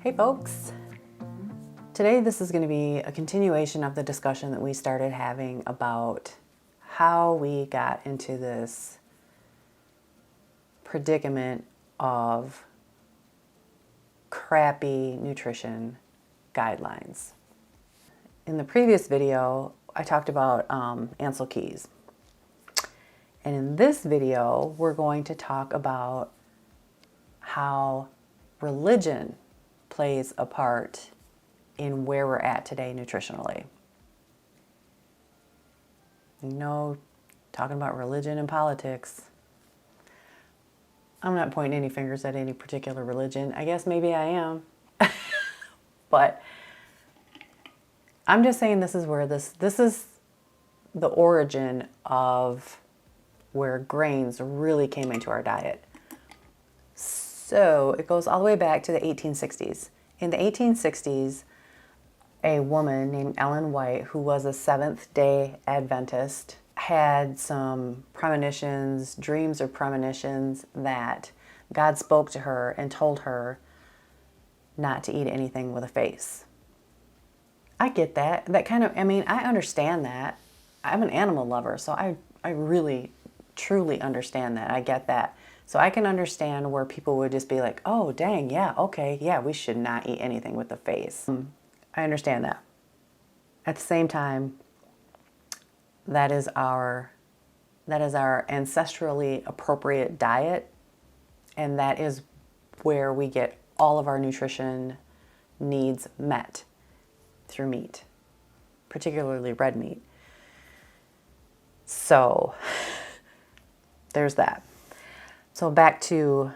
Hey folks! Today this is going to be a continuation of the discussion that we started having about how we got into this predicament of crappy nutrition guidelines. In the previous video, I talked about Ansel Keys. And in this video, we're going to talk about how religion plays a part in where we're at today nutritionally. You know, talking about religion and politics, I'm not pointing any fingers at any particular religion. I guess maybe I am. But I'm just saying this is where this is the origin of where grains really came into our diet. So it goes all the way back to the 1860s. In the 1860s, a woman named Ellen White, who was a Seventh-day Adventist, had some premonitions, dreams or premonitions, that God spoke to her and told her not to eat anything with a face. I get that. That kind of, I understand that. I'm an animal lover, so I really, truly understand that. I get that. So I can understand where people would just be like, oh, dang, yeah, okay, yeah, we should not eat anything with the face. I understand that. At the same time, that is our ancestrally appropriate diet, and that is where we get all of our nutrition needs met through meat, particularly red meat. So there's that. So back to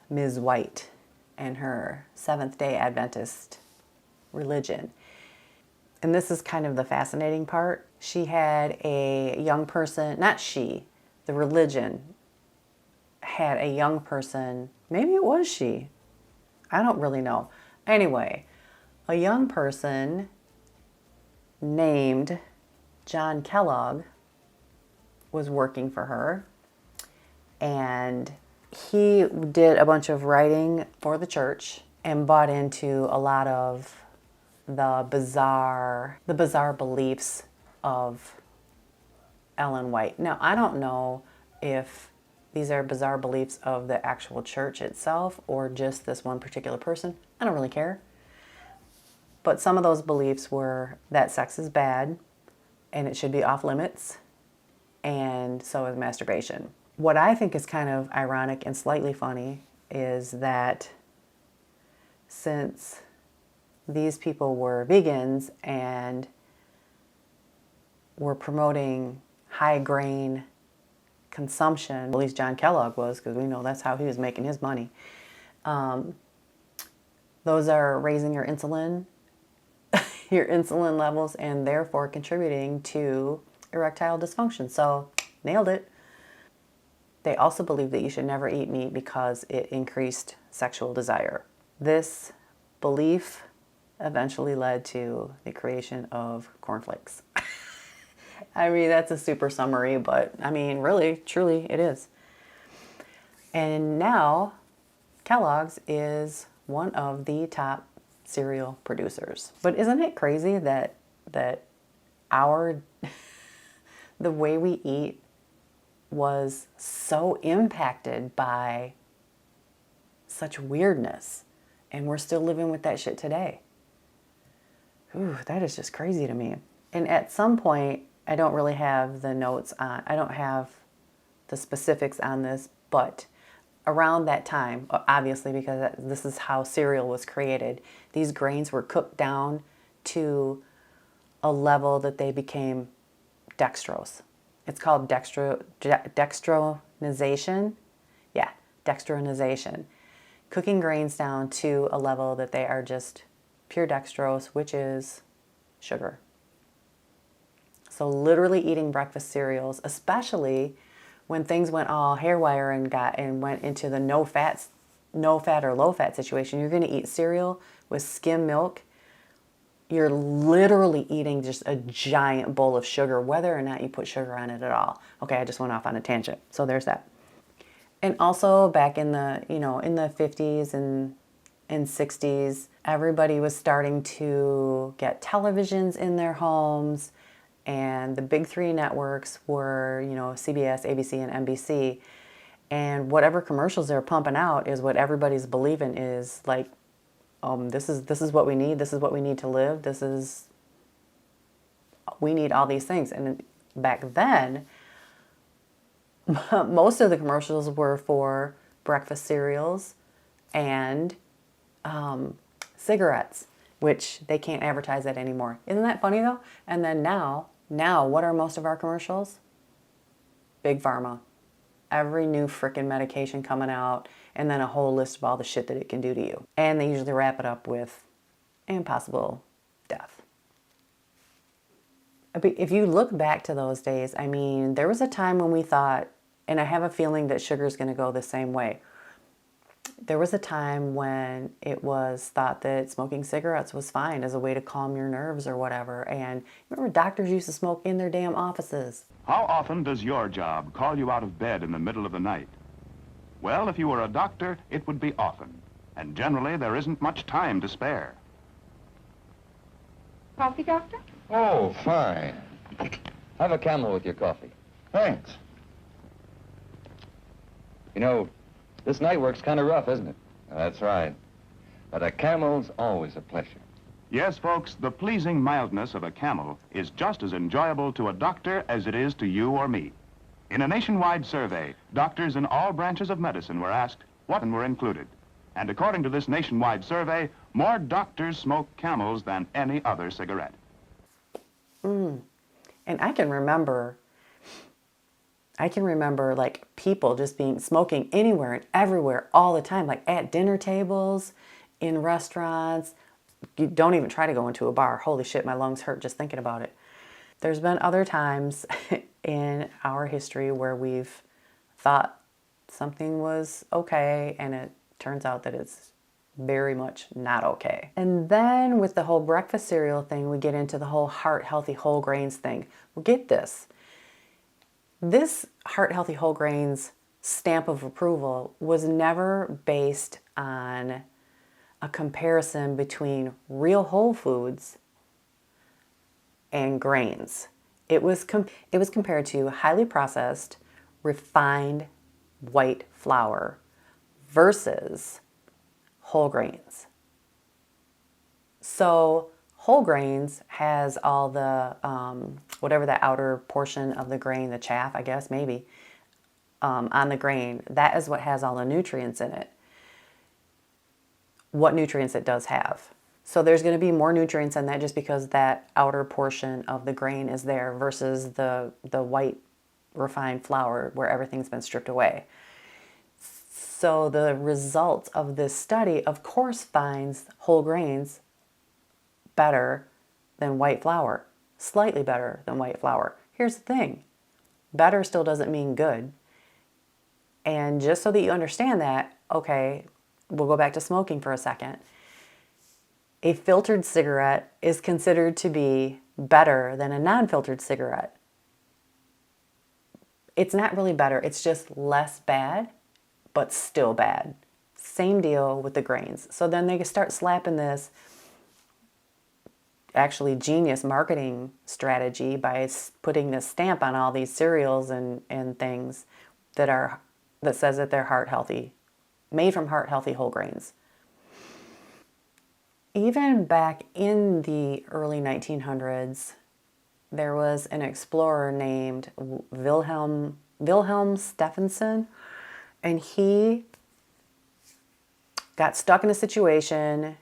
Ms. White and her Seventh-day Adventist religion. And this is kind of the fascinating part. She had a young person, not she, the religion had a young person, maybe it was she, I don't really know. Anyway, a young person named John Kellogg was working for her. And he did a bunch of writing for the church and bought into a lot of the bizarre beliefs of Ellen White. Now, I don't know if these are bizarre beliefs of the actual church itself or just this one particular person. I don't really care. But some of those beliefs were that sex is bad and it should be off limits, and so is masturbation. What I think is kind of ironic and slightly funny is that since these people were vegans and were promoting high grain consumption, at least John Kellogg was, because we know that's how he was making his money, those are raising your insulin levels, and therefore contributing to erectile dysfunction. So nailed it. They also believe that you should never eat meat because it increased sexual desire. This belief eventually led to the creation of cornflakes. That's a super summary, but really, truly, it is. And now, Kellogg's is one of the top cereal producers. But isn't it crazy that the way we eat was so impacted by such weirdness, and we're still living with that shit today? Ooh, that is just crazy to me. And at some point, I don't really have the notes on, I don't have the specifics on this, but around that time, obviously because this is how cereal was created, these grains were cooked down to a level that they became dextrose. It's called dextrinization. Yeah, dextrinization. Cooking grains down to a level that they are just pure dextrose, which is sugar. So literally eating breakfast cereals, especially when things went all haywire and went into the no fat or low fat situation, you're going to eat cereal with skim milk. You're literally eating just a giant bowl of sugar, whether or not you put sugar on it at all. Okay, I just went off on a tangent. So there's that. And also back in the, in the 50s and and 60s, everybody was starting to get televisions in their homes, and the big three networks were, you know, CBS, ABC, and NBC. And whatever commercials they're pumping out is what everybody's believing is like, this is what we need. This is what we need to live. We need all these things. And back then, most of the commercials were for breakfast cereals and cigarettes, which they can't advertise that anymore. Isn't that funny though? And then now, what are most of our commercials? Big Pharma. Every new frickin' medication coming out, and then a whole list of all the shit that it can do to you. And they usually wrap it up with impossible death. If you look back to those days, I mean, there was a time when we thought, and I have a feeling that sugar is going to go the same way. There was a time when it was thought that smoking cigarettes was fine as a way to calm your nerves or whatever. And remember, doctors used to smoke in their damn offices. How often does your job call you out of bed in the middle of the night? Well, if you were a doctor, it would be often. And generally, there isn't much time to spare. Coffee, Doctor? Oh, fine. Have a Camel with your coffee. Thanks. You know, this night work's kind of rough, isn't it? That's right. But a Camel's always a pleasure. Yes, folks, the pleasing mildness of a Camel is just as enjoyable to a doctor as it is to you or me. In a nationwide survey, doctors in all branches of medicine were asked what were included. And according to this nationwide survey, more doctors smoke Camels than any other cigarette. And I can remember like people just smoking anywhere and everywhere all the time, like at dinner tables, in restaurants. You don't even try to go into a bar. Holy shit, my lungs hurt just thinking about it. There's been other times in our history where we've thought something was okay, and it turns out that it's very much not okay. And then with the whole breakfast cereal thing, we get into the whole heart healthy whole grains thing. Well, get this. This heart healthy whole grains stamp of approval was never based on a comparison between real whole foods and grains. It was compared to highly processed, refined white flour versus whole grains. So whole grains has all the, whatever the outer portion of the grain, the chaff, I guess, maybe, on the grain, that is what has all the nutrients in it. What nutrients it does have. So there's going to be more nutrients in that just because that outer portion of the grain is there versus the white refined flour where everything's been stripped away. So the result of this study, of course, finds whole grains better than white flour, slightly better than white flour. Here's the thing, better still doesn't mean good. And just so that you understand that, okay, we'll go back to smoking for a second. A filtered cigarette is considered to be better than a non-filtered cigarette. It's not really better, it's just less bad, but still bad. Same deal with the grains. So then they start slapping this actually genius marketing strategy by putting this stamp on all these cereals and things that says that they're heart healthy, made from heart healthy whole grains. Even back in the early 1900s, there was an explorer named Wilhelm Stephenson, and he got stuck in a situation.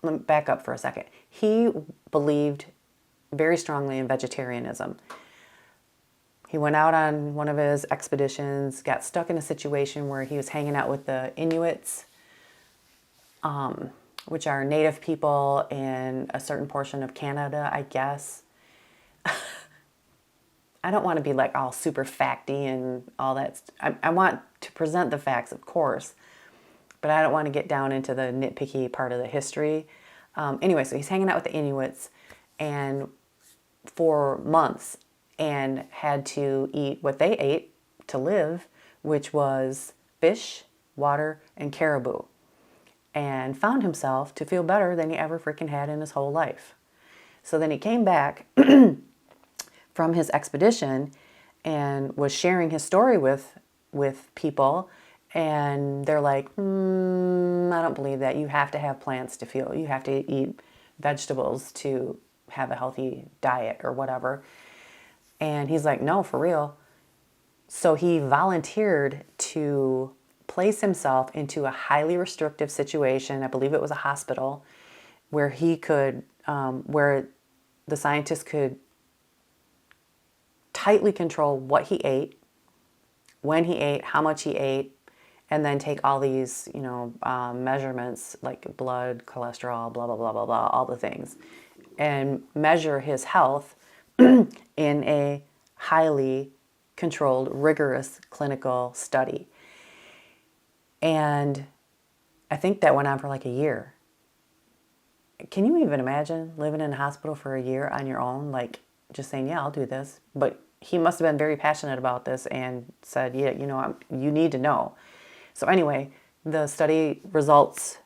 Let me back up for a second. He believed very strongly in vegetarianism. He went out on one of his expeditions, got stuck in a situation where he was hanging out with the Inuits, which are native people in a certain portion of Canada, I guess. I don't want to be like all super facty and all that. I want to present the facts, of course, but I don't want to get down into the nitpicky part of the history. Anyway, so he's hanging out with the Inuits and for months and had to eat what they ate to live, which was fish, water, and caribou. and found himself to feel better than he ever freaking had in his whole life. So then he came back from his expedition and was sharing his story with people, and they're like, I don't believe that. You have to have plants to feel. You have to eat vegetables to have a healthy diet or whatever. And he's like, no, for real. So he volunteered to place himself into a highly restrictive situation. I believe it was a hospital where he could, where the scientists could tightly control what he ate, when he ate, how much he ate, and then take all these, measurements like blood, cholesterol, blah, blah, blah, blah, blah, all the things, and measure his health in a highly controlled, rigorous clinical study. And I think that went on for like a year. Can you even imagine living in a hospital for a year on your own? Like just saying, yeah, I'll do this. But he must have been very passionate about this and said, yeah, you need to know. So anyway, the study results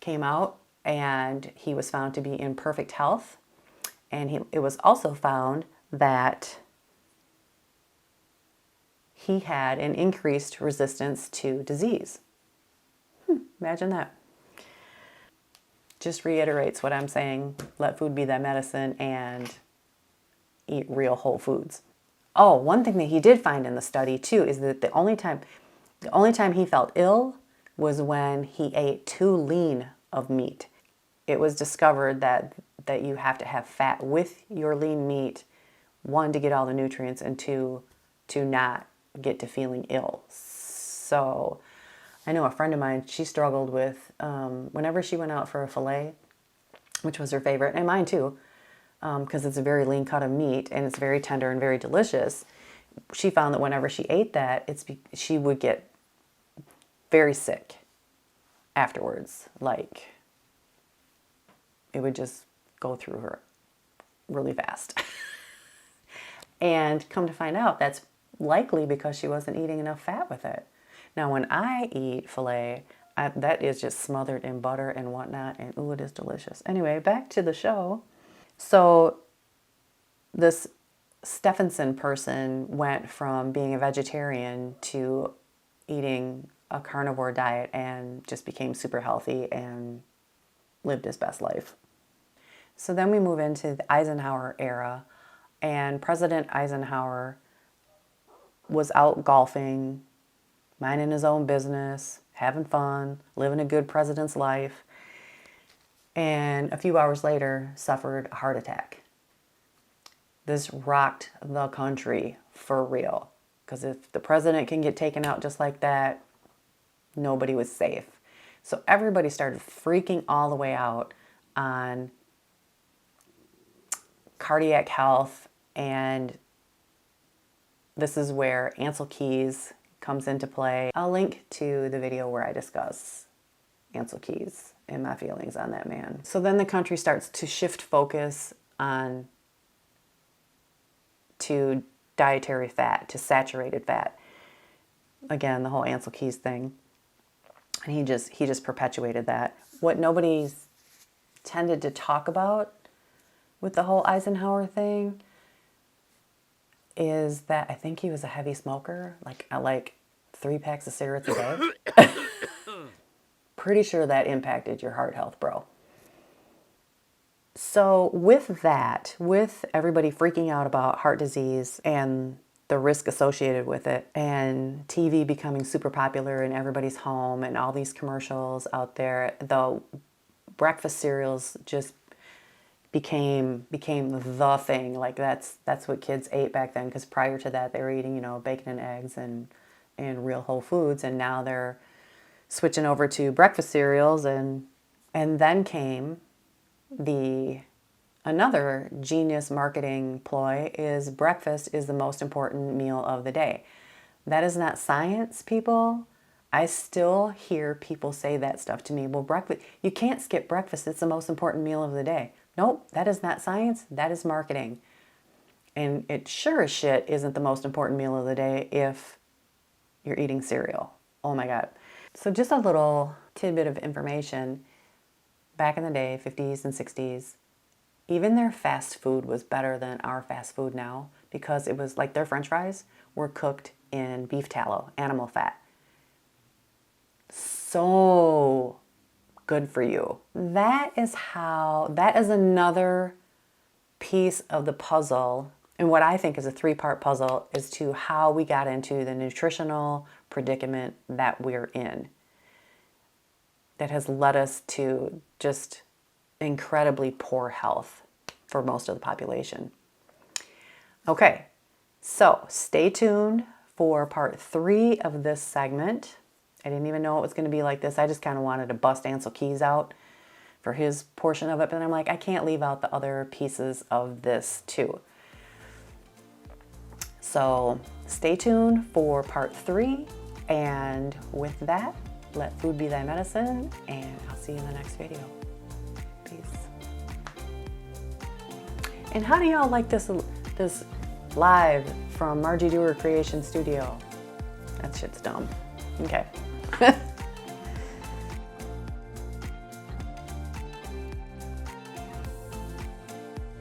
came out and he was found to be in perfect health. And it was also found that he had an increased resistance to disease. Imagine that. Just reiterates what I'm saying. Let food be thy medicine and eat real whole foods. Oh, one thing that he did find in the study too is that the only time he felt ill was when he ate too lean of meat. It was discovered that you have to have fat with your lean meat, one, to get all the nutrients, and two, to not get to feeling ill. So I know a friend of mine, she struggled with, whenever she went out for a filet, which was her favorite, and mine too, because it's a very lean cut of meat and it's very tender and very delicious. She found that whenever she ate that, she would get very sick afterwards. Like, it would just go through her really fast. And come to find out, that's likely because she wasn't eating enough fat with it. Now, when I eat filet, that is just smothered in butter and whatnot, and ooh, it is delicious. Anyway, back to the show. So this Stephenson person went from being a vegetarian to eating a carnivore diet and just became super healthy and lived his best life. So then we move into the Eisenhower era, and President Eisenhower was out golfing, minding his own business, having fun, living a good president's life, and a few hours later suffered a heart attack. This rocked the country for real, because if the president can get taken out just like that, nobody was safe. So everybody started freaking all the way out on cardiac health, and this is where Ancel Keys comes into play. I'll link to the video where I discuss Ancel Keys and my feelings on that man. So then the country starts to shift focus to dietary fat, to saturated fat. Again, the whole Ancel Keys thing. And he just perpetuated that. What nobody's tended to talk about with the whole Eisenhower thing is that I think he was a heavy smoker, like 3 packs of cigarettes a day. Pretty sure that impacted your heart health, bro. So with that, with everybody freaking out about heart disease and the risk associated with it, and TV becoming super popular in everybody's home and all these commercials out there, the breakfast cereals just became the thing. Like that's what kids ate back then, because prior to that they were eating, bacon and eggs and real whole foods, and now they're switching over to breakfast cereals. And then came another genius marketing ploy is breakfast is the most important meal of the day. That is not science, people. I still hear people say that stuff to me. Well, breakfast, you can't skip breakfast. It's the most important meal of the day. Nope, that is not science. That is marketing. And it sure as shit isn't the most important meal of the day if you're eating cereal. Oh my God. So just a little tidbit of information. Back in the day, 50s and 60s, even their fast food was better than our fast food now because it was like their French fries were cooked in beef tallow, animal fat. So good for you. That is another piece of the puzzle, and what I think is a three-part puzzle, as to how we got into the nutritional predicament that we're in. That has led us to just incredibly poor health for most of the population. Okay, so stay tuned for part 3 of this segment. I didn't even know it was going to be like this. I just kind of wanted to bust Ansel Keys out for his portion of it, but I'm like, I can't leave out the other pieces of this too. So stay tuned for part 3, and with that, let food be thy medicine, and I'll see you in the next video. Peace. And how do y'all like this live from Margie Dewar Creation Studio? That shit's dumb. Okay.